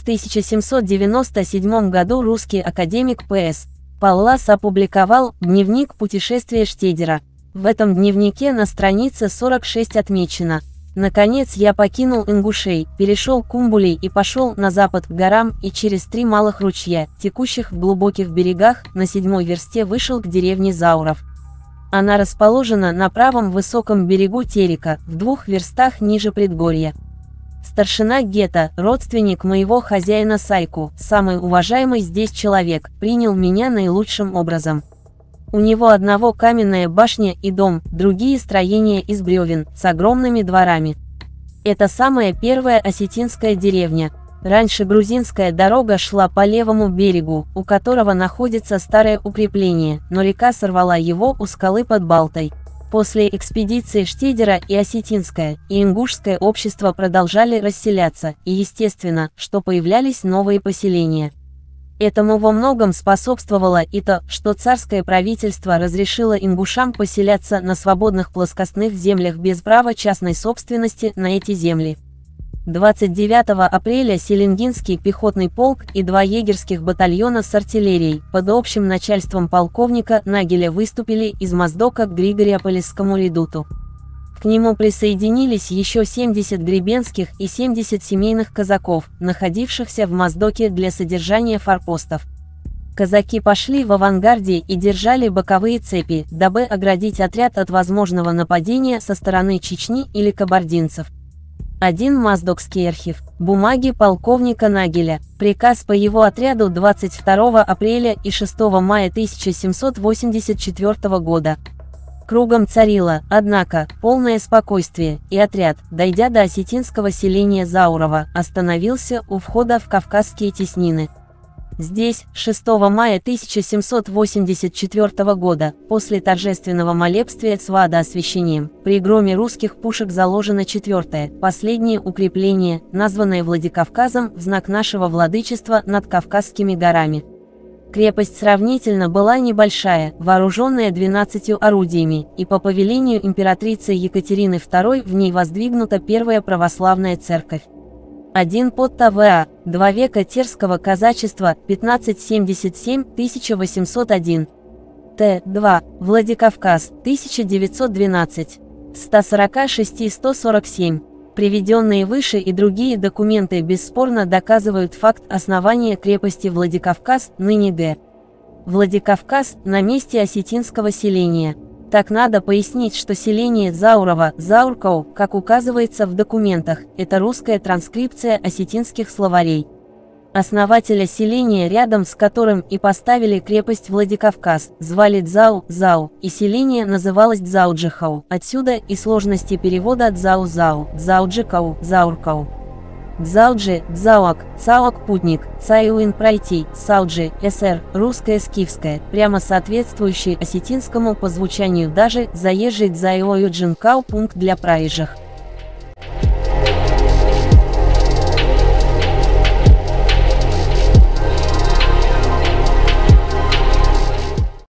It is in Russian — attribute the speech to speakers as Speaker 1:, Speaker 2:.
Speaker 1: 1797 году русский академик П.С. Паллас опубликовал «Дневник путешествия Штедера». В этом дневнике на странице 46 отмечено: «Наконец я покинул Ингушей, перешел Кумбулей и пошел на запад к горам, и через 3 малых ручья, текущих в глубоких берегах, на 7-й версте вышел к деревне Зауров. Она расположена на правом высоком берегу Терека, в 2 верстах ниже предгорья. Старшина Гета, родственник моего хозяина Сайку, самый уважаемый здесь человек, принял меня наилучшим образом. У него одного каменная башня и дом, другие строения из бревен, с огромными дворами. Это самая первая осетинская деревня. Раньше грузинская дорога шла по левому берегу, у которого находится старое укрепление, но река сорвала его у скалы под Балтой. После экспедиции Штедера и осетинское, и ингушское общество продолжали расселяться, и естественно, что появлялись новые поселения. Этому во многом способствовало и то, что царское правительство разрешило ингушам поселяться на свободных плоскостных землях без права частной собственности на эти земли. 29 апреля Селенгинский пехотный полк и 2 егерских батальона с артиллерией под общим начальством полковника Нагеля выступили из Моздока к Григориополисскому редуту. К нему присоединились еще 70 гребенских и 70 семейных казаков, находившихся в Моздоке для содержания форпостов. Казаки пошли в авангарде и держали боковые цепи, дабы оградить отряд от возможного нападения со стороны Чечни или кабардинцев. 1 Моздокский архив. Бумаги полковника Нагеля. Приказ по его отряду 22 апреля и 6 мая 1784 года. Кругом царило, однако, полное спокойствие, и отряд, дойдя до осетинского селения Заурова, остановился у входа в Кавказские теснины. Здесь, 6 мая 1784 года, после торжественного молебствия с водоосвящением, при громе русских пушек заложено 4-е, последнее укрепление, названное Владикавказом в знак нашего владычества над Кавказскими горами. Крепость сравнительно была небольшая, вооруженная 12 орудиями, и по повелению императрицы Екатерины II в ней воздвигнута первая православная церковь. 1 Потта В.А. 2 века терского казачества, 1577-1801. Т.2. Владикавказ, 1912. 146-147. Приведенные выше и другие документы бесспорно доказывают факт основания крепости Владикавказ, ныне Г. Владикавказ, на месте осетинского селения. Так надо пояснить, что селение Заурова, Зауркау, как указывается в документах, это русская транскрипция осетинских словарей. Основателя селения, рядом с которым и поставили крепость Владикавказ, звали Дзау, Зау, и селение называлось Дзауджихау, отсюда и сложности перевода Дзау-Зау, Дзауджикау, Зауркау. Дзауджи, Дзауак, Цауак путник, Цаюин пройти, Сауджи, СР, русское скифское, прямо соответствующее осетинскому по звучанию даже, заезжий Дзайоюджинкау пункт для проезжих.